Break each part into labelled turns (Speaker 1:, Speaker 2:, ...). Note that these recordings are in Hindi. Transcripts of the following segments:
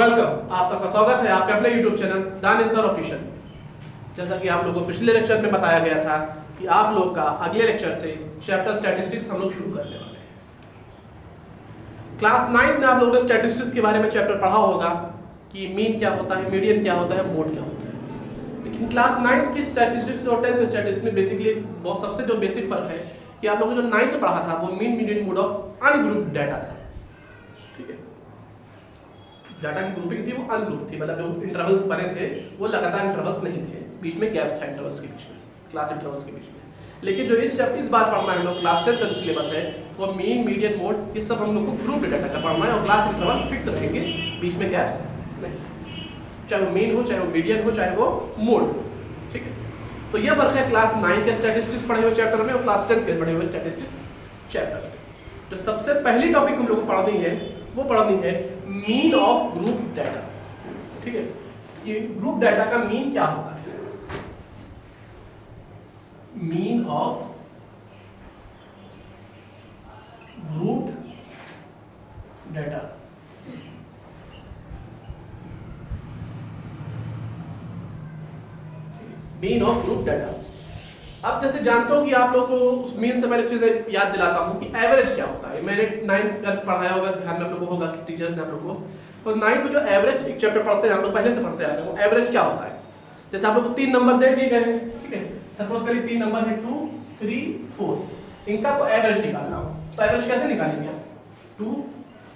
Speaker 1: वेलकम, आप सबका स्वागत है आपके अपने यूट्यूब चैनल दानिशर ऑफिशियल। जैसा कि आप लोगों को पिछले लेक्चर में बताया गया था कि आप लोग का अगले लेक्चर से चैप्टर स्टैटिस्टिक्स हम लोग शुरू करने वाले हैं। क्लास 9 में आप लोगों ने स्टैटिस्टिक्स के बारे में चैप्टर पढ़ा होगा कि मीन क्या होता है, मीडियन क्या होता है, मोड क्या होता है। लेकिन क्लास 9 की स्टैटिस्टिक्स और 10th स्टैटिस्टिक्स में बेसिकली बहुत सबसे जो बेसिक फर्क है कि आप लोगों ने जो 9th पढ़ा था वो mean, median, mode of ungrouped data था। ठीक है, डाटा की ग्रुपिंग थी वो अनग्रुप थी, मतलब जो इंटरवल्स बने थे वो लगातार इंटरवल्स नहीं थे, बीच में गैप्स था इंटरवल्स के बीच में, क्लास इंटरवल्स के बीच में। लेकिन जो इस बार पढ़ना है हम लोग क्लास 10 का जो सिलेबस है वो मीन, मीडियन, मोड ये सब हम लोग को ग्रुप डाटा का पढ़ना है और क्लास इंटरवल फिक्स रहेंगे, बीच में गैप्स नहीं, चाहे वो मीन हो, चाहे वो मीडियन हो, चाहे वो मोड हो। ठीक है, तो ये फर्क है क्लास 9 के स्टैटिस्टिक्स पढ़े हुए चैप्टर में और क्लास 10 के पढ़े हुए स्टैटिस्टिक्स चैप्टर में। जो सबसे पहली टॉपिक हम लोग को पढ़नी है वो पढ़नी है मीन ऑफ ग्रुप डाटा। ठीक है, ये ग्रुप डाटा का मीन क्या होता है? Mean of group data. Mean of group data. अब जैसे जानते हो कि आप लोग को उस मीन से मैं चीजें याद दिलाता हूं कि एवरेज क्या होता है। मैंने 9 का पढ़ाया होगा, ध्यान में आप लोगों को होगा कि टीचर्स ने आप लोगों को, तो 9 में जो एवरेज एक चैप्टर पढ़ते हैं हम लोग पहले से पढ़ते आ रहे हैं, वो एवरेज क्या होता है। जैसे आप लोग को 3 नंबर दे दिए गए हैं, ठीक है, सपोज करिए 3 नंबर है 2, 3, 4, इनका को एवरेज निकालना हो तो एवरेज कैसे निकालेंगे आप? 2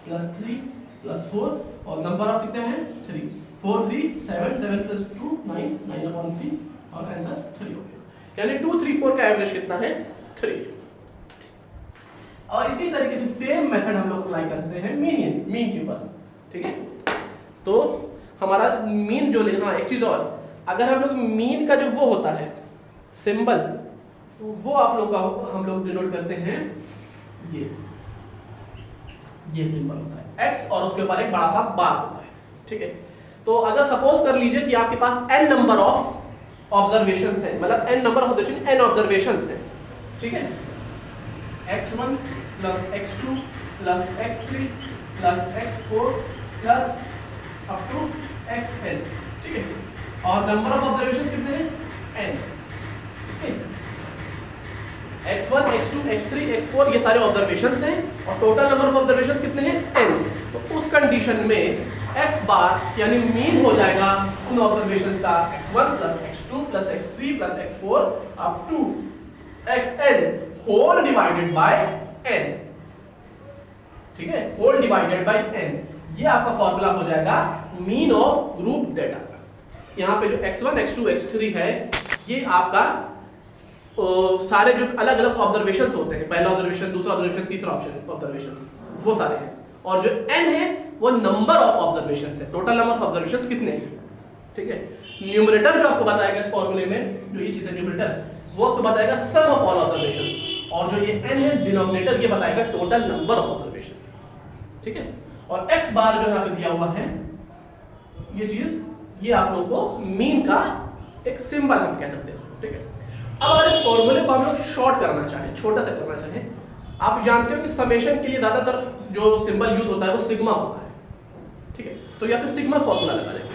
Speaker 1: + 3 + 4 और नंबर ऑफ कितने हैं 3, 4 3 7 7 + 2 9 9/3 और आंसर 3 हो गया। यानी 2 3 4 का एवरेज कितना है 3। और इसी तरीके से सेम मेथड हम लोग अप्लाई करते हैं मीन के ऊपर। ठीक है, तो हमारा मीन जो हाँ एक चीज और, अगर हम लोग मीन का जो वो होता है सिंबल, तो वो आप लोग का हम लोग डिनोट करते हैं ये सिंबल होता है x और उसके ऊपर एक बड़ा सा बार होता है। ठीक है, तो अगर सपोज कर लीजिए कि आपके पास n नंबर ऑफ ऑब्जर्वेशंस है, मतलब n number of observation n observations है। ठीक है, x1 + x2 + x3 + x4 + up to xn। ठीक है, और नंबर ऑफ ऑब्जर्वेशंस कितने हैं n। ठीक है, x1 x2 x3 x4 ये सारे ऑब्जर्वेशंस हैं और टोटल नंबर ऑफ ऑब्जर्वेशंस कितने हैं n। तो उस कंडीशन में x बार यानी मीन हो जाएगा उन ऑब्जर्वेशंस का x1 + x2 + x3 + x4 up to xn whole divided by n। ठीक है, होल डिवाइडेड बाय n, ये आपका फॉर्मूला हो जाएगा मीन ऑफ ग्रुप डाटा का। यहाँ पे जो x1 x2 x3 है ये आपका सारे जो अलग अलग ऑब्जर्वेशंस होते हैं, पहला ऑब्जर्वेशन, दूसरा ऑब्जर्वेशन, तीसरा ऑब्जर्वेशंस, वो सारे हैं। और जो n है वो नंबर ऑफ ऑब्जर्वेशंस है, टोटल नंबर ऑफ ऑब्जर्वेशंस कितने हैं। ठीक है, न्यूमरेटर जो आपको बताएगा इस फॉर्मूले में, जो ये चीज है न्यूमरेटर, वो आपको बताएगा सम ऑफ ऑल ऑब्जर्वेशंस, और जो ये n है डिनोमिनेटर ये बताएगा टोटल नंबर ऑफ ऑब्जर्वेशन। ठीक है, और x बार जो यहाँ पे दिया हुआ है ये चीज, ये आप लोगों को मीन का एक सिंबल हम कह सकते हैं उसको। ठीक है, अब अगर इस फॉर्मूले को हम लोग शॉर्ट करना चाहें, छोटा सा करना चाहें, आप जानते हो कि समेशन के लिए ज्यादातर जो सिंबल यूज होता है वो सिग्मा होता है। ठीक है, तो यहाँ पे सिग्मा फॉर्मूला लगा देंगे।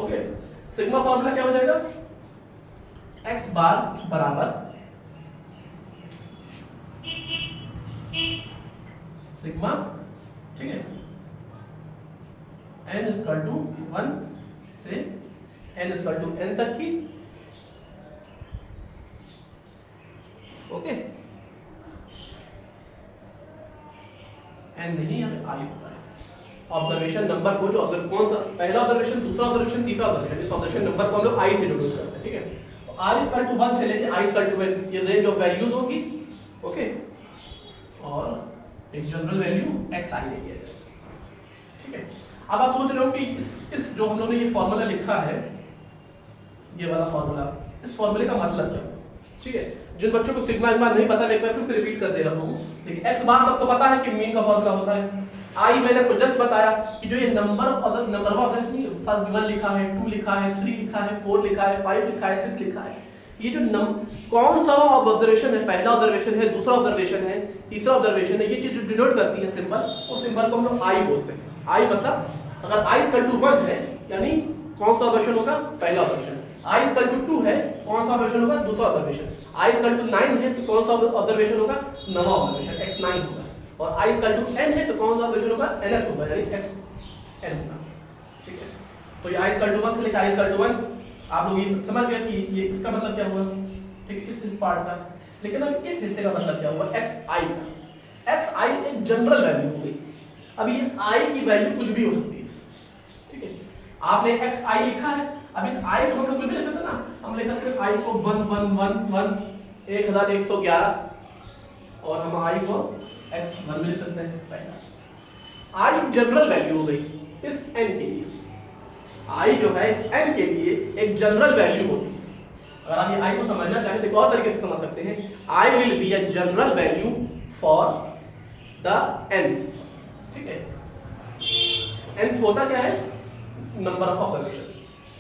Speaker 1: ओके, सिग्मा फॉर्मूला क्या हो जाएगा? x बार बराबर सिग्मा, ठीक है, n = 1 से n = n तक की। ओके, n नहीं, यहाँ i होता है। ऑब्जर्वेशन नंबर को जो कौन सा पहला ऑब्जर्वेशन, दूसरा ऑब्जर्वेशन, तीसरा ऑब्जर्वेशन, इस ऑब्जर्वेशन नंबर को हम लोग i से डिनोट करते हैं। ठीक है, तो r = 1 से लेके i = n ये रेंज ऑफ वैल्यूज होगी। ओके, और एक जनरल वैल्यू xi लेंगे। ठीक है, अब आप सोच रहे हो कि इस जो हम लोगों ने ये फॉर्मूला लिखा है, ये वाला फॉर्मूला, इस फॉर्मूले का मतलब क्या है। ठीक है, जिन बच्चों को सिग्मा नहीं पता, एक बार फिर से रिपीट कर दे रहा हूँ। लेकिन x बार तक तो पता है कि मीन का फॉर्मूला होता है। i मैंने आपको जस्ट बताया कि जो ये नंबर ऑफ फर्स्ट 1 लिखा है, 2 लिखा है, 3 लिखा है, 4 लिखा है, 5 लिखा है, 6 लिखा है, ये जो कौन सा ऑब्जर्वेशन है, पहला ऑब्जर्वेशन है, दूसरा ऑब्जर्वेशन है, तीसरा ऑब्जर्वेशन है, ये चीज जो डिनोट करती है सिंबल, उस सिंबल को हम लोग आई बोलते हैं। आई मतलब अगर i इक्वल टू 1 है यानी कौन सा ऑपरेशन होगा, पहला ऑपरेशन। i इक्वल टू 2 है, कौन सा ऑपरेशन होगा, दूसरा ऑब्जर्वेशन। i इक्वल टू 9 है तो कौन सा ऑब्जर्वेशन होगा, नवा ऑब्जर्वेशन x9 होगा। और i इक्वल टू n है तो कौन सा ऑपरेशन होगा, nth होगा यानी xn होगा। ठीक है, तो ये i इक्वल टू 1 से लेकर i इक्वल टू 1 आप लोग ये समझ गए कि ये इसका मतलब क्या हुआ, ठीक है, इस पार्ट का। लेकिन अब इस हिस्से का मतलब क्या हुआ, xi का। xi एक जनरल वैल्यू हो गई। अब ये i की वैल्यू कुछ भी हो सकती है, ठीक है। आपने xi लिखा है, अब इस i को हम लोग कुछ भी लिख सकते हैं ना, हम लिख सकते हैं i को 1111 और हम i को x1 में लिख सकते हैं। पहला i जनरल वैल्यू हो गई इस n के लिए। i जो है इस n के लिए एक जनरल वैल्यू होती है। अगर आप ये i को समझना चाहें तो एक और तरीके से समझ सकते हैं, i will be a general value for the n। ठीक है, n होता क्या है, नंबर ऑफ ऑब्जर्वेशंस।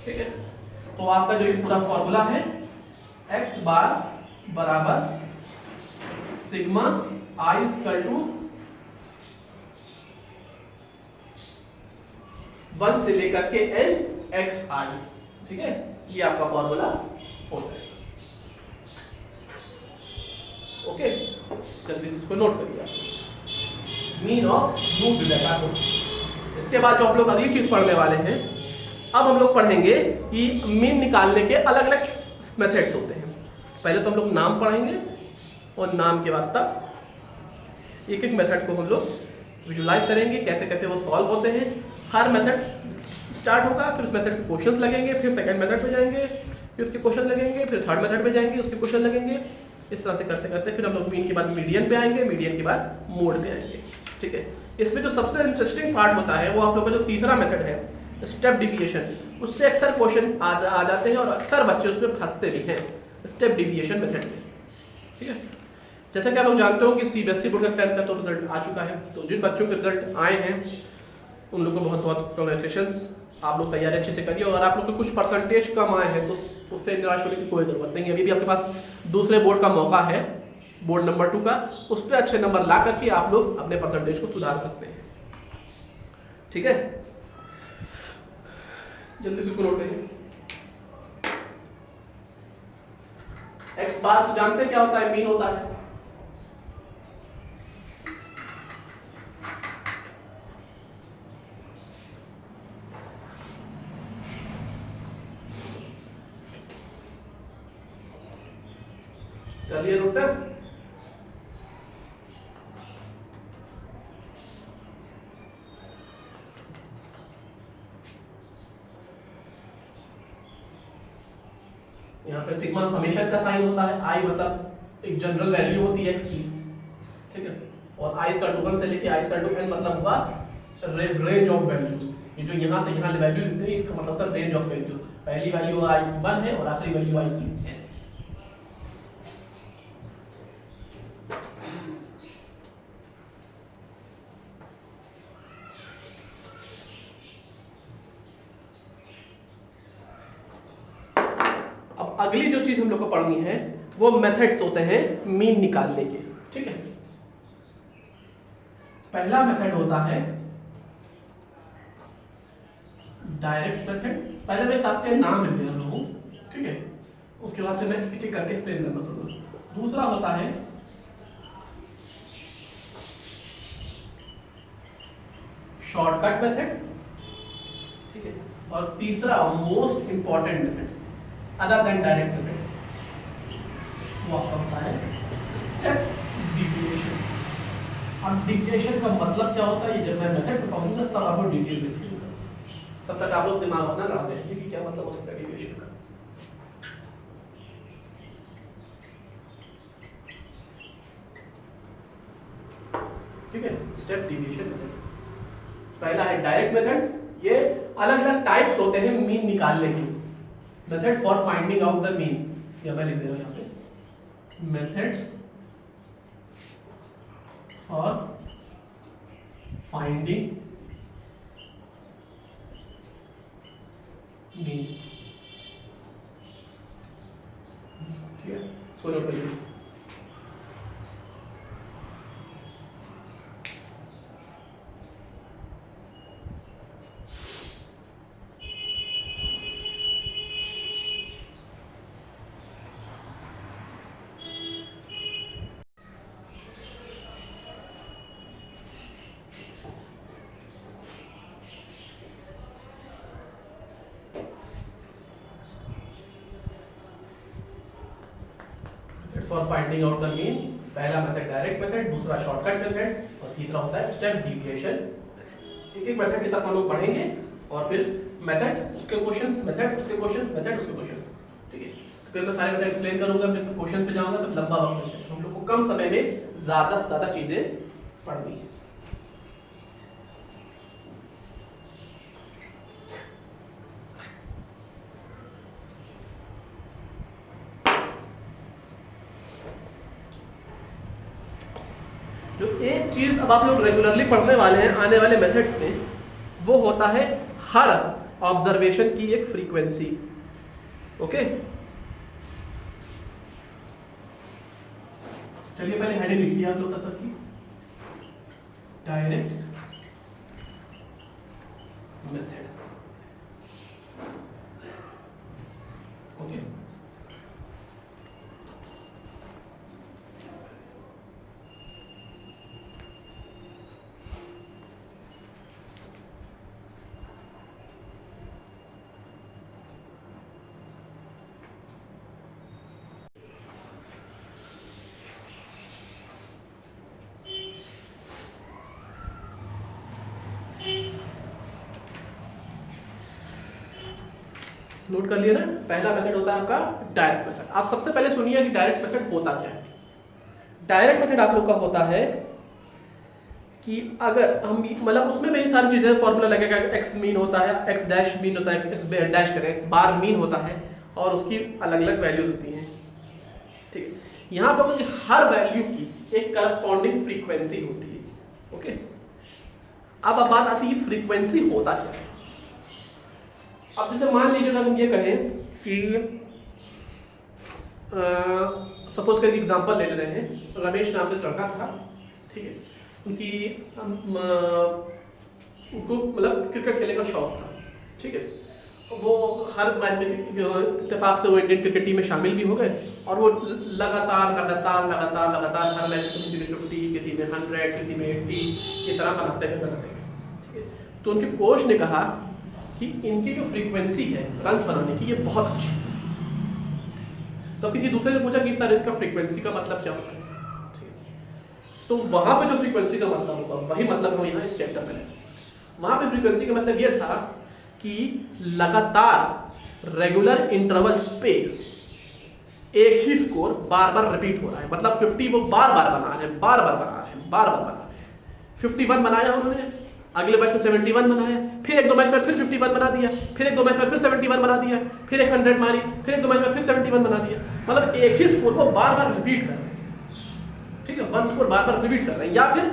Speaker 1: ठीक है, तो आपका जो ये पूरा फॉर्मूला है x बार बराबर सिग्मा i इक्वल टू 1 से लेकर के n xi। ठीक है, ये आपका फॉर्मूला होता है। ओके, जल्दी से इसको नोट करिए, मीन ऑफ लूप डेटा को। इसके बाद जो हम लोग अगली चीज पढ़ने वाले हैं, अब हम लोग पढ़ेंगे कि मीन निकालने के अलग अलग मेथड्स होते हैं। पहले तो हम लोग नाम पढ़ेंगे और नाम के बाद तक एक एक मेथड को हम लोग विजुलाइज करेंगे, कैसे कैसे वो सॉल्व होते हैं। हर मेथड स्टार्ट होगा, फिर उस मेथड के क्वेश्चंस लगेंगे, फिर सेकंड मेथड पे जाएंगे, फिर उसके क्वेश्चन लगेंगे, फिर थर्ड मेथड पे जाएंगे, उसके क्वेश्चन लगेंगे। इस तरह से करते करते फिर हम लोग मीन के बाद मीडियन पे आएंगे, मीडियन के बाद मोड पे आएंगे। ठीक है, इसमें जो सबसे इंटरेस्टिंग पार्ट होता है वो आप लोगों का जो तीसरा मेथड है स्टेप डिविएशन, उससे अक्सर क्वेश्चन आ जाते हैं और अक्सर बच्चे उसमें फंसते भी हैं, स्टेप डिविएशन मेथड में। ठीक है, जैसा कि आप लोग जानते हो कि सीबीएसई बोर्ड का 10th का तो रिजल्ट आ चुका है, तो जिन बच्चों के रिजल्ट आए हैं उन लोगों को बहुत बहुत कांग्रेचुलेशंस। आप लोग तैयारी अच्छे से करिए, और आप लोग के कुछ परसेंटेज कम आए हैं तो उससे निराश होने की कोई ज़रूरत नहीं है। अभी भी आपके पास दूसरे बोर्ड का मौका है, बोर्ड नंबर 2 का, उस पर अच्छे नंबर ला करके आप लोग अपने परसेंटेज को सुधार सकते हैं। ठीक है, जल्दी से इसको नोट करिए। एक्स बार तो जानते हैं क्या होता है, मीन होता है। करिए नोट। यहाँ पे सिग्मा समेशन का साइन होता है, आई मतलब एक जनरल वैल्यू होती है एक्स की। ठीक है, और आई इक्वल टू 1 से लेके आई इक्वल टू n मतलब हुआ रेंज ऑफ वैल्यूज। ये जो यहाँ से यहाँ वैल्यू लिखते हैं इसका मतलब होता है रेंज ऑफ वैल्यूज। पहली वैल्यू आई 1 है और आखिरी वैल्यू आई की n। अगली जो चीज हम लोग को पढ़नी है वो मेथड्स होते हैं मीन निकालने के। ठीक है, पहला मेथड होता है डायरेक्ट मेथड। पहले मैं आपके नाम लिख दे रहा हूं, ठीक है, उसके बाद से मैं एक एक करके एक्सप्लेन करना चाहूंगा। दूसरा होता है शॉर्टकट मेथड, ठीक है, और तीसरा most important method other than direct method वो आपका होता है स्टेप डिविएशन। अब डिविएशन का मतलब क्या होता है, ये जब मैं मेथड बताऊंगा तब आपको डिटेल में समझूंगा, तब तक आप लोग दिमाग अपना लगाते रहिए कि क्या मतलब हो सकता है डिविएशन का। ठीक है, स्टेप डिविएशन मेथड पहला है डायरेक्ट मेथड। ये अलग अलग टाइप्स होते हैं मीन निकालने के। Methods for finding out the mean, या मैं लिख दे रहा हूं यहाँ पे मेथड्स फॉर फाइंडिंग मीन। ठीक है, इसको नोट करिए। It's for finding out the mean. पहला मेथड डायरेक्ट मेथड, दूसरा शॉर्टकट मेथड और तीसरा होता है स्टेप डिविएशन। एक एक मेथड की तरफ हम लोग पढ़ेंगे और फिर मेथड उसके क्वेश्चंस, मेथड उसके क्वेश्चंस, मेथड उसके क्वेश्चन, ठीक है। फिर मैं सारे मेथड एक्सप्लेन करूंगा, फिर क्वेश्चन पे जाऊंगा, तो लंबा वक्त लगेगा। हम लोग को कम समय में ज्यादा से ज्यादा चीजें पढ़नी है। जो एक चीज अब आप लोग रेगुलरली पढ़ने वाले हैं आने वाले मेथड्स में, वो होता है हर ऑब्जर्वेशन की एक फ्रीक्वेंसी। ओके, चलिए पहले हेडिंग लिखिए आप लोग तब तक की, डायरेक्ट मेथड। ओके, नोट कर लिया ना। पहला मेथड होता है आपका डायरेक्ट मेथड। आप सबसे पहले सुनिए कि डायरेक्ट मेथड होता क्या है। डायरेक्ट मेथड आप लोग का होता है कि अगर हम मतलब उसमें भी सारी चीजें फॉर्मूला लगेगा, एक्स मीन होता है, एक्स डैश मीन होता है, एक्स डैश करें, एक्स बार मीन होता है और उसकी अलग अलग वैल्यूज होती हैं, ठीक है। यहाँ पर कि हर वैल्यू की एक करस्पॉन्डिंग फ्रीक्वेंसी होती है। ओके, अब बात आती है फ्रीक्वेंसी होता क्या है। अब जैसे मान लीजिए अगर हम ये कहें कि सपोज करके एग्जांपल ले रहे हैं, रमेश नाम का लड़का था, ठीक है। उनकी उनको मतलब क्रिकेट खेलने का शौक था, ठीक है। वो हर मैच में इत्तेफाक से वो इंडियन क्रिकेट टीम में शामिल भी हो गए और वो लगातार हर मैच में किसी में 50, किसी में 100, किसी में 80 इस तरह बनाते गए, ठीक है। तो उनके कोच ने कहा कि इनकी जो फ्रीक्वेंसी है रन्स बनाने की, ये बहुत अच्छी है। तो किसी दूसरे ने पूछा कि सर इसका फ्रीक्वेंसी का मतलब क्या होता है, ठीक है। तो वहां पे जो फ्रीक्वेंसी का मतलब होगा वही मतलब हम यहाँ इस चैप्टर में लेंगे। वहां पे फ्रीक्वेंसी का मतलब ये था कि लगातार रेगुलर इंटरवल्स पे एक ही स्कोर बार बार रिपीट हो रहा है। मतलब 50 वो बार बार बना रहे हैं, बार बार बना रहे हैं। 51 बनाया उन्होंने, अगले मैच में 71 बनाया, फिर एक दो मैच में फिर 51 बना दिया, फिर एक दो मैच में फिर 71 बना दिया, फिर एक 100 मारी, फिर एक दो मैच में फिर 71 बना दिया। मतलब एक ही स्कोर को बार बार रिपीट कर रहे हैं, ठीक है। वन स्कोर बार बार रिपीट कर रहे हैं। या फिर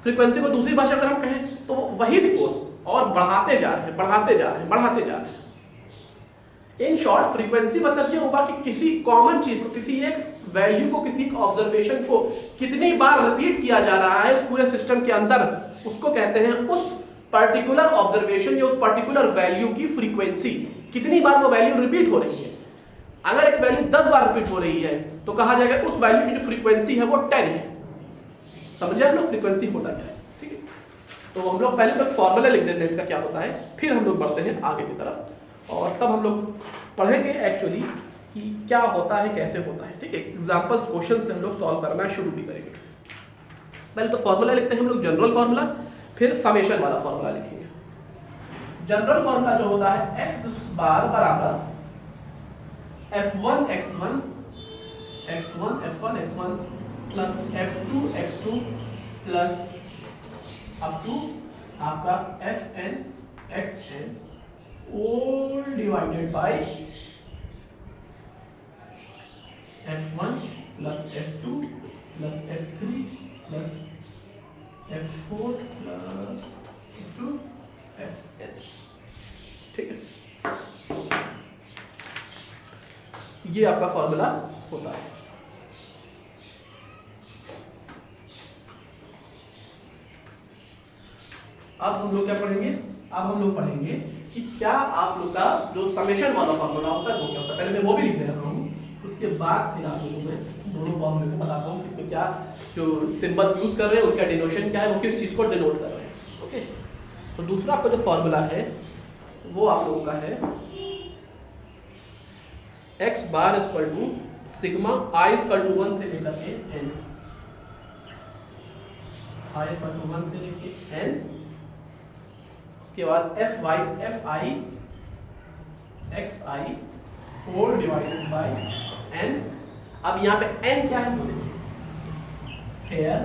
Speaker 1: फ्रीक्वेंसी को दूसरी भाषा अगर हम कहें तो वही स्कोर और बढ़ाते जा रहे हैं। इन शॉर्ट फ्रीक्वेंसी मतलब ये होगा कि किसी कॉमन चीज को, किसी एक वैल्यू को, किसी ऑब्जर्वेशन को कितनी बार रिपीट किया जा रहा है इस पूरे सिस्टम के अंदर, उसको कहते हैं उस पर्टिकुलर ऑब्जर्वेशन या उस पर्टिकुलर वैल्यू की फ्रीक्वेंसी। कितनी बार वो वैल्यू रिपीट हो रही है। अगर एक वैल्यू 10 बार रिपीट हो रही है तो कहा जाएगा उस वैल्यू की जो फ्रीक्वेंसी है वो 10 है। समझे आप लोग फ्रीक्वेंसी होता क्या है, ठीक है। तो हम लोग पहले तो फॉर्मूला लिख देते हैं इसका क्या होता है, फिर हम लोग बढ़ते हैं आगे की तरफ और तब हम लोग पढ़ेंगे एक्चुअली कि क्या होता है, कैसे होता है, ठीक है। एग्जांपल्स क्वेश्चन से हम लोग सॉल्व करना शुरू भी करेंगे। पहले तो फॉर्मूला लिखते हैं हम लोग, जनरल फॉर्मूला, फिर समेशन वाला फॉर्मूला लिखेंगे। जनरल फॉर्मूला जो होता है x बार बराबर f1 x1 plus f2 x2 plus up to आपका fn xn all divided by f1 plus f2 plus f3 plus f4 plus f2 fn, ठीक है। ये आपका फॉर्मूला होता है। अब हम लोग क्या पढ़ेंगे, अब हम लोग पढ़ेंगे कि क्या आप लोग का जो समेशन वाला फॉर्मूला होता है वो क्या होता है। पहले मैं वो भी लिख दे रहा हूँ, उसके बाद फिर आप लोगों को दोनों फॉर्मूले को बताता हूँ इसमें क्या जो सिंबल्स यूज कर रहे हैं उनका डिनोशन क्या है, वो किस चीज़ को डिनोट कर रहे हैं। ओके, तो दूसरा आपका जो फॉर्मूला है वो आप लोगों का है x bar equal to sigma i equal to 1 से लेकर के n, i इक्वल टू 1 से लेकर n, उसके बाद fi xi whole divided by n। अब यहाँ पे n क्या है वो देखिए, हेयर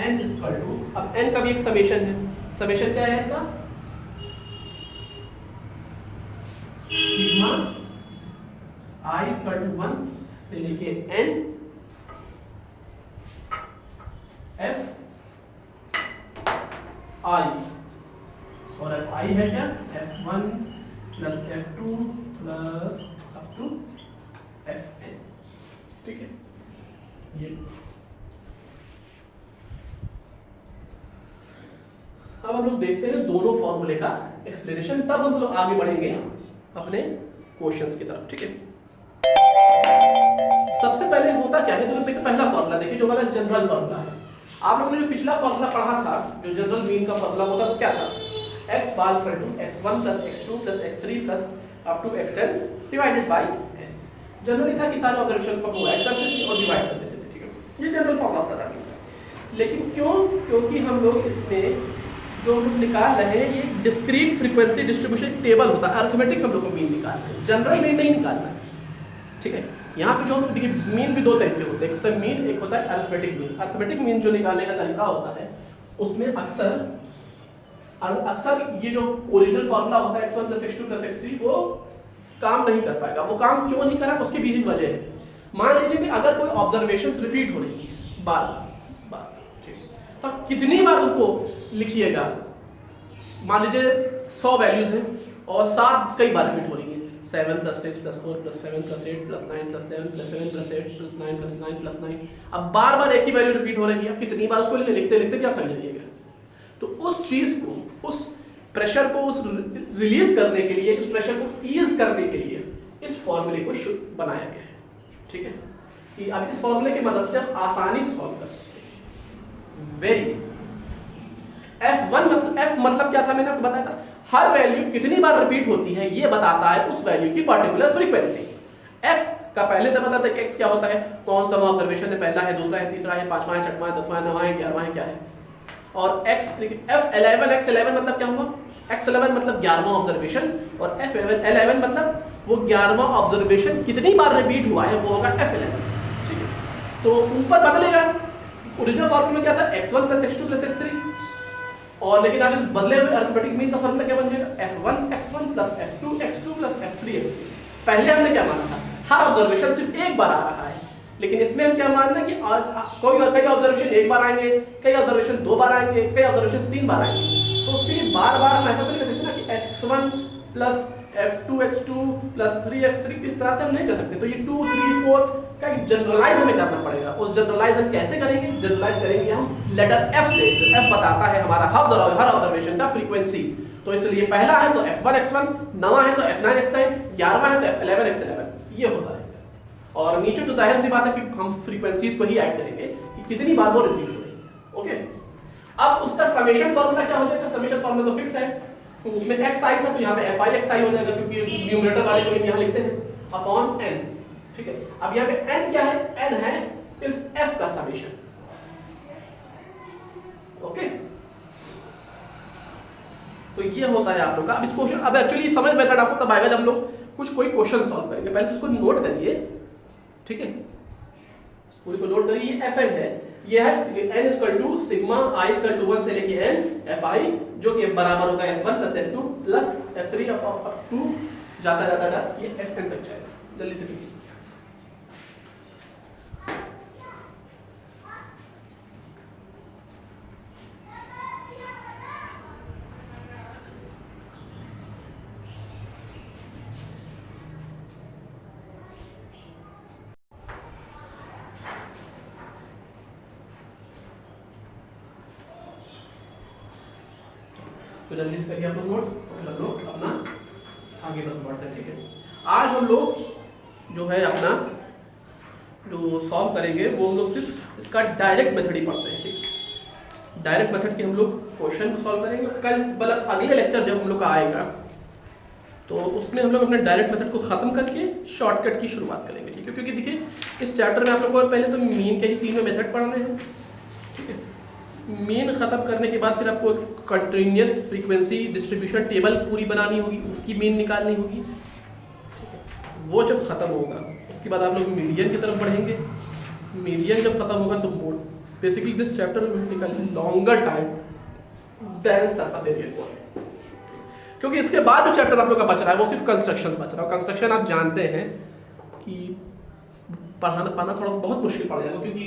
Speaker 1: n इक्वल टू, अब n का भी एक समेशन है, समेशन क्या है इनका, सिग्मा i इक्वल टू 1 से लेके n f i, और f i है क्या, f1 plus f2 plus up to fn, ठीक है। ये अब हम लोग देखते हैं दोनों फॉर्मूले का एक्सप्लेनेशन, तब हम लोग आगे बढ़ेंगे अपने क्वेश्चंस की तरफ, ठीक है। सबसे पहले होता क्या है, तो पहला फॉर्मूला देखिए जो हमारा जनरल फॉर्मूला है। आप लोगों ने जो पिछला फॉर्मूला पढ़ा था, जो जनरल मीन का फॉर्मूला होता है, क्या था, x bar equal to x1 plus x2 plus x3 plus up to xn divided by n। Generally था कि सारे ऑब्जर्वेशंस को ऐड कर देते और डिवाइड कर देते थे, ठीक है। ये जनरल फॉर्मूला था। लेकिन क्योंकि हम लोग इसमें जो हम लोग निकाल रहे हैं ये डिस्क्रीट फ्रीक्वेंसी डिस्ट्रीब्यूशन टेबल होता है, अर्थमेटिक हम लोग को मीन निकाल रहे हैं, जनरल मीन नहीं निकालना है, ठीक है। यहाँ पे जो हम देखिए मीन भी दो तरीके होते हैं, एक तो मीन, एक होता है अर्थमेटिक मीन। अर्थमेटिक मीन जो निकालने का तरीका होता है उसमें अक्सर ये जो ओरिजिनल फॉर्मूला होता है x1 plus x2 plus x3 वो काम नहीं कर पाएगा। वो काम क्यों नहीं करा, उसकी भी वजह है। मान लीजिए कि अगर कोई ऑब्जर्वेशंस रिपीट हो रही है बार बार, ठीक है, तो कितनी बार उनको लिखिएगा। मान लीजिए 100 वैल्यूज हैं और 7 कई बार रिपीट हो रही है, 7 plus 6 plus 4 plus 7 plus 8 plus 9 plus 11 plus 7 plus 8 plus 9 plus 9 plus 9। अब बार बार एक ही वैल्यू रिपीट हो रही है, अब कितनी बार उसको लिखते लिखते क्या कर जाइएगा। तो उस चीज को, उस प्रेशर को उस रिलीज करने के लिए, उस प्रेशर को ईज करने के लिए इस फॉर्मूले को बनाया गया है, ठीक है। कि अब इस फॉर्मूले की मदद से आप आसानी से सॉल्व कर सकते हैं, वेरी इजी। f मतलब क्या था, मैंने आपको बताया था, हर वैल्यू कितनी बार रिपीट होती है ये बताता है उस वैल्यू की पर्टिकुलर फ्रीक्वेंसी। x का पहले से पता था कि x क्या होता है, कौन सा ऑब्जर्वेशन है, पहला है, दूसरा है, तीसरा है, पांचवा है, छठवां है, 10वां है, 9वां है, 11वां है, क्या है। और f11 x11 मतलब क्या हुआ, x11 मतलब 11वां ऑब्जर्वेशन, और f11 मतलब वो 11वां ऑब्जर्वेशन कितनी बार रिपीट हुआ है वो होगा f11, ठीक है। तो ऊपर बदलेगा, ओरिजिनल फॉर्मूला में क्या था, x1 plus x2 plus x3, और लेकिन आप इस बदले हुए अर्थमेटिक मीन का फॉर्मूला क्या बन जाएगा, f1 x1 plus f2 x2 plus f3 x3। पहले हमने क्या माना था, हर ऑब्जर्वेशन सिर्फ एक बार आ रहा है, लेकिन इसमें हम क्या मान रहे हैं कि कई ऑब्जर्वेशन एक बार आएंगे, कई ऑब्जर्वेशन 2 बार आएंगे, कई ऑब्जर्वेशन 3 बार आएंगे। तो उसके लिए बार बार हम ऐसा तो नहीं कर सकते ना कि x1 plus f2 x2 plus 3 x3, इस तरह से हम नहीं कर सकते। तो ये 2 3 4 का जनरलाइज हमें करना पड़ेगा। उस जनरलाइज हम कैसे करेंगे, जनरलाइज करेंगे हम लेटर f से, जो f बताता है हमारा हर ऑब्जर्वेशन का फ्रीक्वेंसी। तो इसलिए पहला है तो f1 x1, 9वां है तो f9 x9, 11वां है तो f11 x11, ये होता है। और नीचे तो जाहिर सी बात है कि हम फ्रीक्वेंसीज को ही ऐड करेंगे कि कितनी बार वो रिपीट हो रही है, ओके। अब उसका समेशन फार्मूला क्या हो जाएगा, समेशन फार्मूला तो फिक्स है, तो उसमें x आई था तो यहाँ पे fi xi हो जाएगा, क्योंकि न्यूमरेटर वाले को यहाँ लिखते हैं अपॉन n, ठीक है। अब यहाँ पे n क्या है, n है इस f का समेशन, ओके। तो ये होता है आप लोग का। अब इस क्वेश्चन, अब एक्चुअली समझ मेथड आपको तब आएगा जब हम लोग कोई क्वेश्चन सॉल्व करेंगे। पहले तो इसको नोट करिए, ठीक है, इस पूरी को नोट करिए। ये fn है, ये है n equal to sigma i equal to 1 से लेके n fi, जो कि बराबर होगा f1 plus f2 plus f3 up to जाता ये fn तक जाएगा। जल्दी से लिखिए। तो जल्दी से करिए आप लोग नोट, तो फिर हम लोग अपना आगे बस बढ़ते हैं, ठीक है। आज हम लोग जो है अपना जो सॉल्व करेंगे वो हम लोग सिर्फ इसका डायरेक्ट मेथड ही पढ़ते हैं, ठीक। डायरेक्ट मेथड के हम लोग क्वेश्चन को सॉल्व करेंगे। कल मतलब अगले लेक्चर जब हम लोग का आएगा तो उसमें हम लोग अपने डायरेक्ट मेथड को ख़त्म करके शॉर्टकट की शुरुआत करेंगे, ठीक है। क्योंकि देखिए इस चैप्टर में आप लोगों को पहले तो मीन के ही तीनों मेथड पढ़ने हैं, ठीक है। मीन ख़त्म करने के बाद फिर आपको एक कंटिन्यूस फ्रीक्वेंसी डिस्ट्रीब्यूशन टेबल पूरी बनानी होगी, उसकी मीन निकालनी होगी, वो जब ख़त्म होगा उसके बाद आप लोग मीडियन की तरफ बढ़ेंगे। मीडियन जब ख़त्म होगा तो basically this chapter will take a longer time than surface area equality, क्योंकि इसके बाद जो चैप्टर आप लोग का बच रहा है वो सिर्फ कंस्ट्रक्शन बच रहा है। कंस्ट्रक्शन आप जानते हैं कि पढ़ाना पाना थोड़ा बहुत मुश्किल पड़ जाएगा, क्योंकि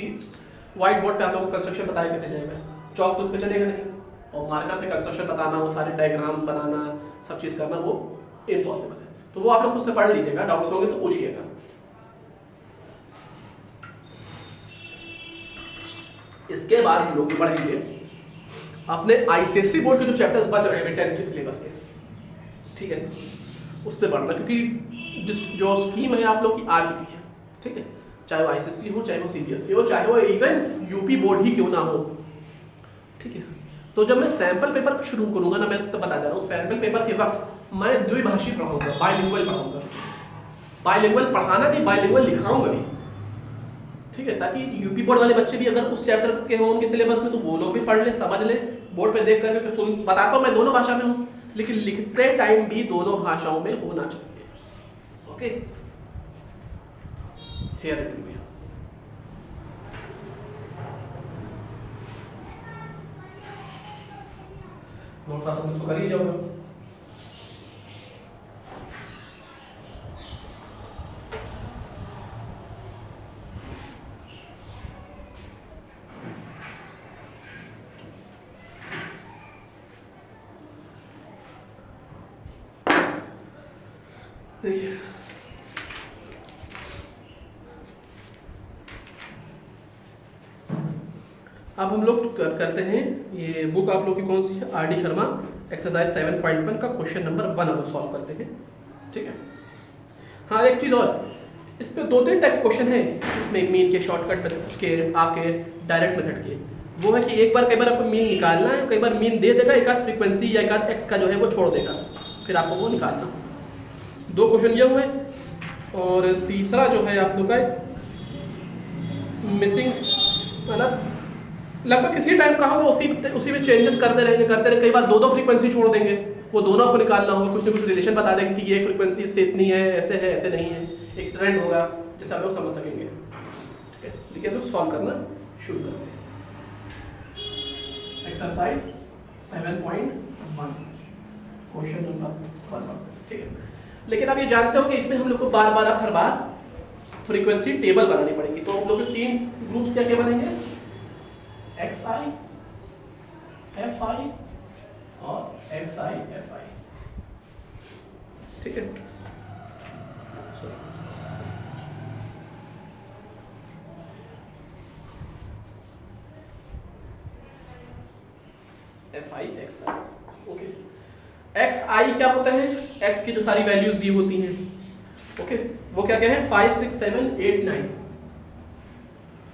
Speaker 1: व्हाइट बोर्ड पे आप लोगों को कंस्ट्रक्शन बताया कैसे जाएगा, चौक तो उस पर चलेगा नहीं, और मार्कर से कंस्ट्रक्शन बताना, वो सारे डायग्राम्स बनाना, सब चीज़ करना वो इम्पॉसिबल है। तो वो आप लोग खुद से पढ़ लीजिएगा, डाउट्स होंगे तो पूछिएगा। इसके बाद हम लोग बढ़ेंगे अपने आईसीएसई बोर्ड के जो चैप्टर्स बच रहे हैं 10th के सिलेबस के, ठीक है, उस पर बढ़ना, क्योंकि जो स्कीम है आप लोग की आ चुकी है, ठीक है। चाहे वो आईसीएसई हो, चाहे वो सीबीएसई हो, चाहे वो इवन यूपी बोर्ड ही क्यों ना हो, ठीक है। तो जब मैं सैंपल पेपर शुरू करूंगा ना, मैं तो बता दे रहा हूँ, सैंपल पेपर के वक्त मैं द्विभाषी पढ़ाऊंगा, बाइलिंगुअल पढ़ाऊंगा। बाइलिंगुअल पढ़ाना नहीं, बाइलिंगुअल लिखाऊंगा भी, ठीक है, ताकि यूपी बोर्ड वाले बच्चे भी अगर उस चैप्टर के हों उनके सिलेबस में तो वो लोग भी पढ़ ले, समझ ले, बोर्ड पे देख करके सुन। बताता हूँ मैं दोनों भाषा में हूँ, लेकिन लिखते टाइम भी दोनों भाषाओं में होना चाहिए, okay. Here it will be. Notes आप इसको कर ही जाओगे। देखिए अब हम लोग करते हैं, ये बुक आप लोग की कौन सी है, आर.डी. शर्मा, एक्सरसाइज 7.1 का क्वेश्चन नंबर 1 हम लोग सॉल्व करते हैं, ठीक है। हाँ, एक चीज़ और, इस पे 2-3 टाइप क्वेश्चन है इसमें मीन के, शॉर्टकट के, आपके डायरेक्ट मेथड के। वो है कि एक बार कई बार आपको मीन निकालना है, कई बार मीन दे देगा, एक आध फ्रीक्वेंसी या एक आध एक्स का जो है वो छोड़ देगा, फिर आपको वो निकालना। 2 क्वेश्चन ये हुए, और तीसरा जो है आप लोग का मिसिंग, मतलब लगभग किसी टाइम का होगा, उसी में चेंजेस करते रहेंगे। कई बार 2 फ्रीक्वेंसी छोड़ देंगे, वो दोनों को निकालना होगा, कुछ ना कुछ रिलेशन बता देंगे कि ये फ्रीक्वेंसी से इतनी है, ऐसे नहीं है, एक ट्रेंड होगा जिससे आप लोग समझ सकेंगे, ठीक है। लेकिन हम लोग सॉल्व करना शुरू करते हैं। एक्सरसाइज 7.1 क्वेश्चन नंबर 1, ठीक है। लेकिन आप ये जानते हो कि इसमें हम लोग को बार हर बार फ्रीक्वेंसी टेबल बनानी पड़ेगी। तो हम लोग के 3 ग्रुप्स क्या बनेंगे, XI, FI और XI, FI, ठीक है। FI, XI, okay. XI क्या होता है, X की जो सारी वैल्यूज दी होती हैं, ओके, वो क्या है, 5 6 7 8 9,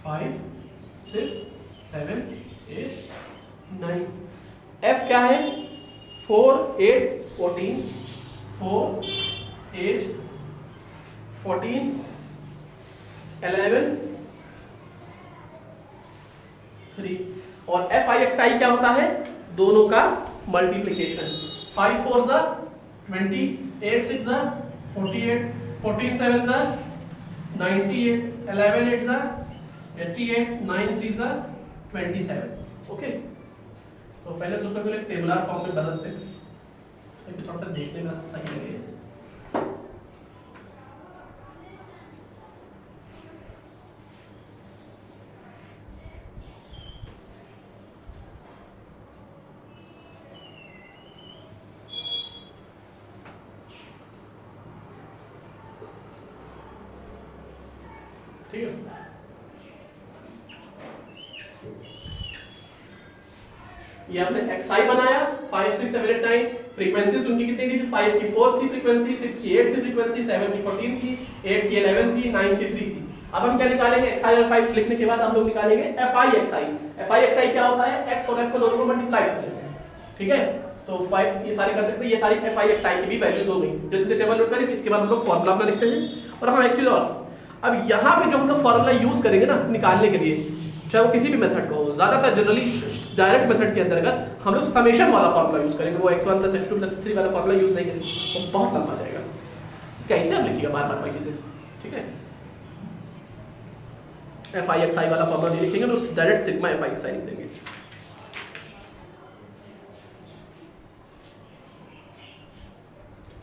Speaker 1: 5 6 7 8 9। F क्या है, 4 8 14, 4 8 14 11 3। और FI XI क्या होता है, दोनों का मल्टीप्लिकेशन, 5 4 जा 20, 8 6 जा 48, 14 7 जा 98, 11 8 जा 88, 9 3 जा 27, ओके। तो पहले तो उसको एक टेबुलर फॉर्म में बदलते हैं, ताकि थोड़ा सा देखने में सही लगे। ठीक है, ये आपने XI बनाया, 5 6 7 8 9, फ्रीक्वेंसीज उनकी कितनी थी, 5 की 4 थी फ्रीक्वेंसी, 6 की 8 थी फ्रीक्वेंसी, 7 की 14 थी, 8 की 11 थी, 9 की 3 थी। अब हम क्या निकालेंगे, XI और 5 लिखने के बाद हम लोग निकालेंगे FI XI। FI XI क्या होता है, X और F को दोनों को मल्टीप्लाई कर लेते हैं, ठीक है। तो 5 ये सारी कर सकते हैं, ये सारी एफ आई एक्स आई की भी वैल्यूज हो गई। जैसे टेबल नोट करें, इसके बाद हम लोग फॉर्मूला अपना लिखते हैं। और हाँ एक चीज़ और, अब यहाँ पे जो हम लोग फॉर्मूला यूज करेंगे ना निकालने के लिए, चाहे वो किसी भी मेथड का हो, ज़्यादातर जनरली डायरेक्ट मेथड के अंतर्गत हम लोग समेशन वाला फॉर्मूला यूज करेंगे, वो x1 + x2 + x3 वाला फॉर्मूला यूज नहीं करेंगे, वो बहुत लंबा जाएगा। कैसे आप लिखिएगा बार बार चीज़ें, ठीक है। एफ आई एक्स आई वाला फॉर्मूला नहीं लिखेंगे तो direct sigma F I x i लिख देंगे।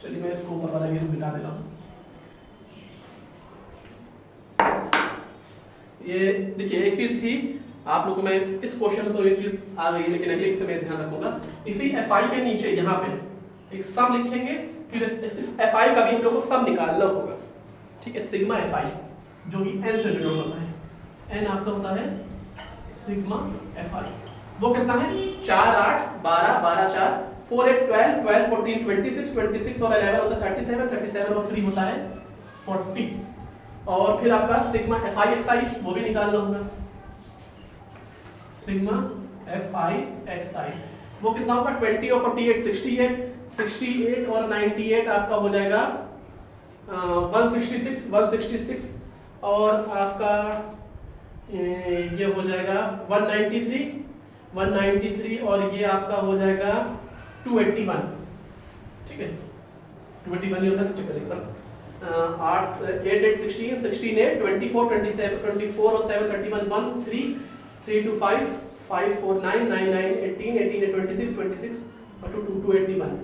Speaker 1: चलिए मैं इसको ऊपर वाला ये मिटा दे रहा हूँ। ये देखिए एक चीज थी आप लोगों को, मैं इस क्वेश्चन में तो ये चीज आ गई, लेकिन अगले से मैं ध्यान रखूंगा। इसी एफ आई के नीचे यहाँ पे एक सम लिखेंगे, फिर इस एफ आई का भी हम लोग को सम निकालना होगा, ठीक है। सिग्मा एफ आई जो कि एन से डिनोट होता है, एन आपका होता है सिग्मा एफ आई, वो कितना है 4 8 12 12 4 4 8 12 12 14 26 26 और 11 होता है 37 37 और 3 होता है 40। और फिर आपका सिग्मा एफ आई एक्स आई वो भी निकालना होगा, सिग्मा एफ आई एक्स आई वो कितना होगा 20 और 48 68 68 और 98 आपका हो जाएगा 166 166 और आपका ये हो जाएगा 193 193 और ये आपका हो जाएगा 281, ठीक है 281 ही होता है, चेक करें 8 8 8 16 16 8 24 27 24 और 7 31 1 3 3 2 5 5 4 9 9 9 18 18 26 26 और 2 2 281,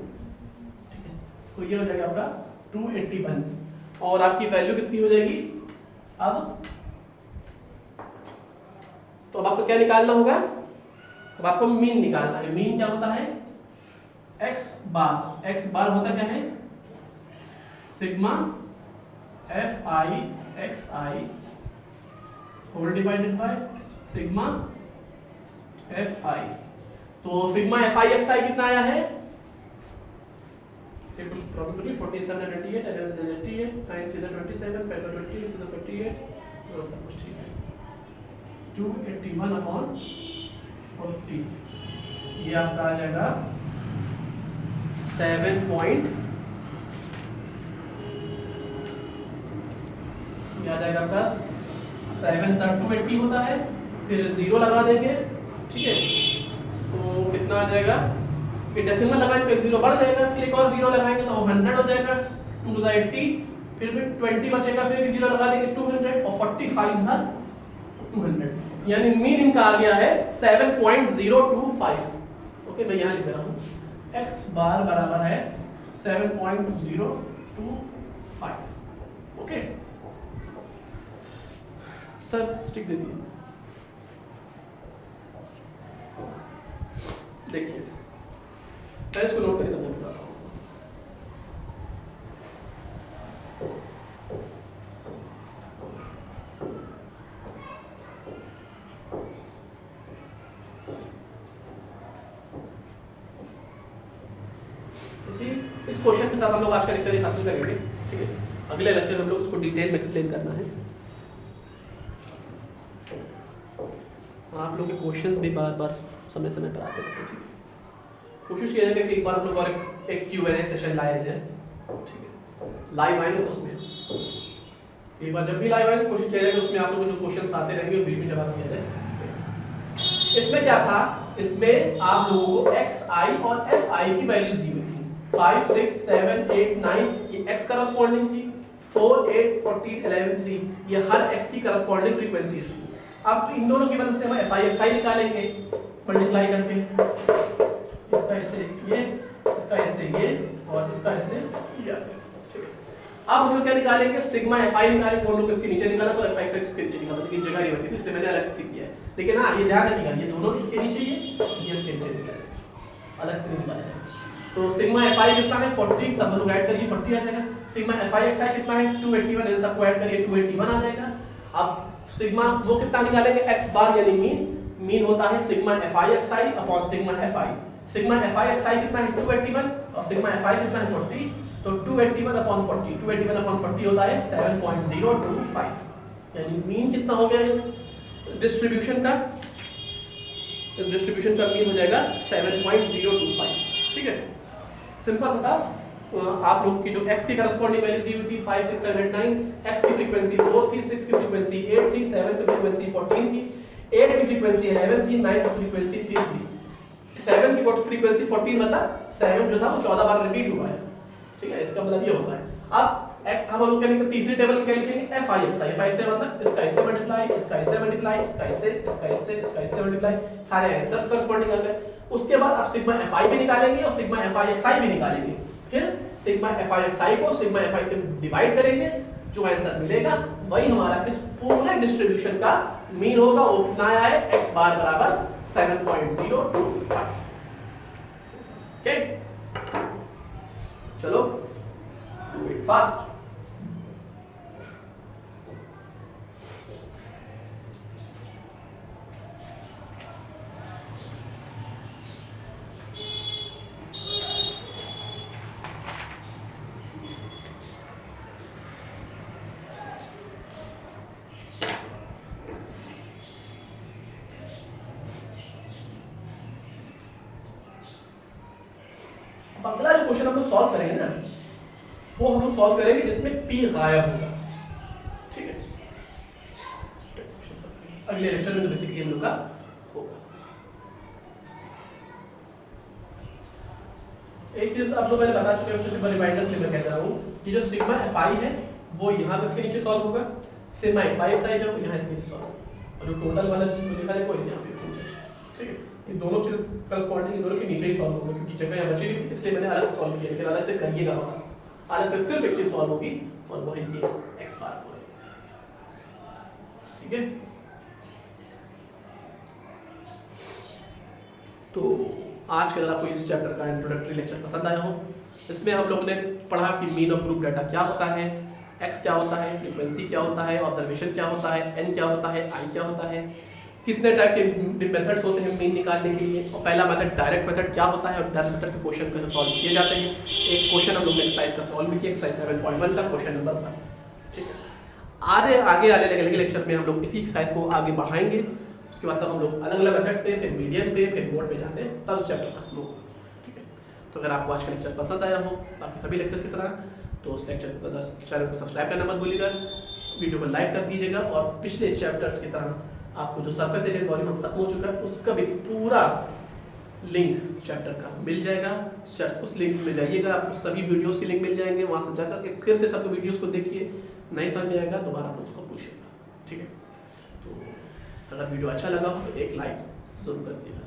Speaker 1: ठीक है। तो ये हो जाएगा आपका 281 और आपकी वैल्यू कितनी हो जाएगी अब, तो अब आपको क्या निकालना होगा, अब आपको मीन निकालना है। मीन क्या होता है x बार होता क्या है sigma F I x I whole divided by sigma F I. तो sigma F I x I कितना आया है, ये कुछ प्रॉब्लम करिए 14 7 28 11 7 88 9 3 27 5 28 6 58 सब कुछ ठीक है 281 अपॉन 40 ये आपका आ जाएगा 7 पॉइंट, ये आ जाएगा आपका 7 * 280 होता है, फिर 0 लगा देंगे, ठीक है। तो कितना आ जाएगा, फिर डेसिमल लगाएंगे तो 0 बढ़ जाएगा, फिर एक और 0 लगाएंगे तो 100 हो जाएगा 2 * 80, फिर 20 बचेगा, फिर 0 लगा देंगे 200 और 45 * 200, यानी मीन इनका आ गया है 7.025। ओके मैं यहाँ लिख दे रहा हूँ x बार बराबर है 7.025। ओके सर स्टिक दे दिए, देखिए मैं इसको नोट करिए तब मैं बताता हूँ। इस क्वेश्चन के साथ हम लोग आज का लेक्चर खत्म करेंगे, ठीक है। अगले लेक्चर हम लोग इसको डिटेल में एक्सप्लेन करना है। आप लोग के क्वेश्चंस भी बार बार समय समय पर आते रहते हैं, ठीक है। कोशिश किया जाए कि एक बार हम लोग और एक Q&A सेशन लाया जाए, ठीक है। लाइव आएंगे तो उसमें एक बार जब भी लाइव आएंगे कोशिश किया जाए कि उसमें आप लोग जो क्वेश्चंस आते रहेंगे वो बीच में जवाब दिया जाए। इसमें क्या था, इसमें आप लोगों को x i और f i की वैल्यूज दी हुई थी 5 6 7 8 9 ये x करस्पॉन्डिंग थी, 4 8 14 11 3 ये हर x की करस्पॉन्डिंग फ्रीक्वेंसी थी। अब इन दोनों की मदद से हम fi xi निकालेंगे मल्टीप्लाई करके, इसका इससे ये, इसका इससे ये और इसका इससे ये, ठीक है। अब हम लोग क्या निकालेंगे, सिग्मा fi निकालेंगे, वो लोग इसके नीचे निकाला तो f x इसके नीचे निकाला, लेकिन जगह नहीं बची थी इसलिए मैंने अलग से किया है। लेकिन हाँ ये ध्यान रखिएगा ये दोनों इसके नीचे ये इसके नीचे निकाले, अलग से नहीं निकाला है। तो सिग्मा fi कितना है 40, सब लोग ऐड करिए 40 आ जाएगा। सिग्मा fi xi कितना है 281, इन सबको ऐड करिए 281 आ जाएगा। अब सिग्मा वो कितना निकालेंगे x बार यानी मीन होता है sigma fi xi upon sigma fi। Sigma fi xi कितना है 281 और सिग्मा fi कितना है 40, तो 281 अपॉन 40 281 अपॉन 40 होता है 7.025, यानी मीन कितना हो गया इस डिस्ट्रीब्यूशन का, मीन हो जाएगा 7.025। ठीक है, सिंपल सा था। आप लोग की जो x की करस्पॉन्डिंग वैल्यू दी हुई थी 5 6 7 8 9, x की फ्रीक्वेंसी 4 थी, 6 की फ्रीक्वेंसी 8 थी, 7 की फ्रीक्वेंसी 14 थी, 8 की फ्रीक्वेंसी 11 थी, 9 की फ्रीक्वेंसी 3 थी। 7 की फ्रीक्वेंसी 14 मतलब 7 जो था वो 14 बार रिपीट हुआ है। ठीक है, इसका मतलब ये होता है। अब हम लोग क्या लिखेंगे, तीसरी टेबल में क्या लिखेंगे, FIXI। FIXI मतलब इसका इससे मल्टीप्लाई, इसका इससे मल्टीप्लाई, इसका इससे, इसका इससे, इसका इससे मल्टीप्लाई, सारे आंसर्स करस्पॉन्डिंग आ गए। उसके बाद आप सिग्मा FI भी निकालेंगे और सिग्मा FIXI भी निकालेंगे। फिर सिग्मा FIXI को सिग्मा FI से डिवाइड करेंगे, जो आंसर मिलेगा वही हमारा इस पूरे डिस्ट्रीब्यूशन का मीन होगा। वो कितना आया है, x बार बराबर 7.025। ओके, चलो डू इट फास्ट। अगला जो क्वेश्चन हम लोग सॉल्व करेंगे ना, वो हम लोग सॉल्व करेंगे जिसमें p गायब होगा। ठीक है, अगले लेक्चर में तो बेसिकली हम लोग का होगा। एक चीज आप लोग पहले बता चुके हैं, तो रिमाइंडर के लिए मैं कह रहा हूँ कि जो सिग्मा FI है वो यहाँ पे इसके नीचे सॉल्व होगा, सिग्मा FIXI जो यहाँ इसके नीचे सॉल्व होगा, और जो टोटल वाला लिखा है वो यहाँ पे इसके नीचे। ठीक है, ये दोनों चीज करस्पॉन्डिंग, इन दोनों के नीचे ही सॉल्व होगा, क्योंकि जगह यहाँ बची हुई थी इसलिए मैंने अलग से सॉल्व किया। फिर अलग से करिएगा वहाँ, अलग से सिर्फ एक चीज सॉल्व होगी और वही ये x बार हो रही है। ठीक है, तो आज के अगर आपको इस चैप्टर का इंट्रोडक्टरी लेक्चर पसंद आया हो, इसमें हम लोगों ने पढ़ा कि मीन ऑफ ग्रुप डाटा क्या होता है, x क्या होता है, फ्रीक्वेंसी क्या होता है, ऑब्जर्वेशन क्या होता है, n क्या होता है, i क्या होता है, कितने टाइप के मेथड्स होते हैं मीन निकालने के लिए, और पहला मेथड डायरेक्ट मेथड क्या होता है, और डायरेक्ट मेथड के क्वेश्चन कैसे सॉल्व किए जाते हैं। एक क्वेश्चन हम लोग ने एक्सरसाइज का सॉल्व भी किया, एक्सरसाइज 7.1 का क्वेश्चन नंबर 1। ठीक है, आगे आगे लेक्चर में हम लोग इसी एक्सरसाइज को आगे बढ़ाएंगे। उसके बाद तब हम लोग अलग अलग मेथड्स पे, फिर मीडियम पे, फिर बोर्ड पे जाते हैं, तब इस चैप्टर खत्म होगा। ठीक है, तो अगर आपको आज का लेक्चर पसंद आया हो बाकी सभी लेक्चर की तरह, तो उस लेक्चर को चैनल को सब्सक्राइब करना मत भूलिएगा, वीडियो को लाइक कर दीजिएगा, और पिछले चैप्टर्स की तरह आपको जो सरफेस एरिया वॉल्यूम खत्म हो चुका है उसका भी पूरा लिंक चैप्टर का मिल जाएगा। उस लिंक में जाइएगा, आपको सभी वीडियोस के लिंक मिल जाएंगे, वहाँ से जाकर के फिर से सब वीडियोस को देखिए, नहीं समझ में आएगा दोबारा आप उसको पूछिएगा। ठीक है, तो अगर वीडियो अच्छा लगा हो तो एक लाइक जरूर कर दीजिएगा।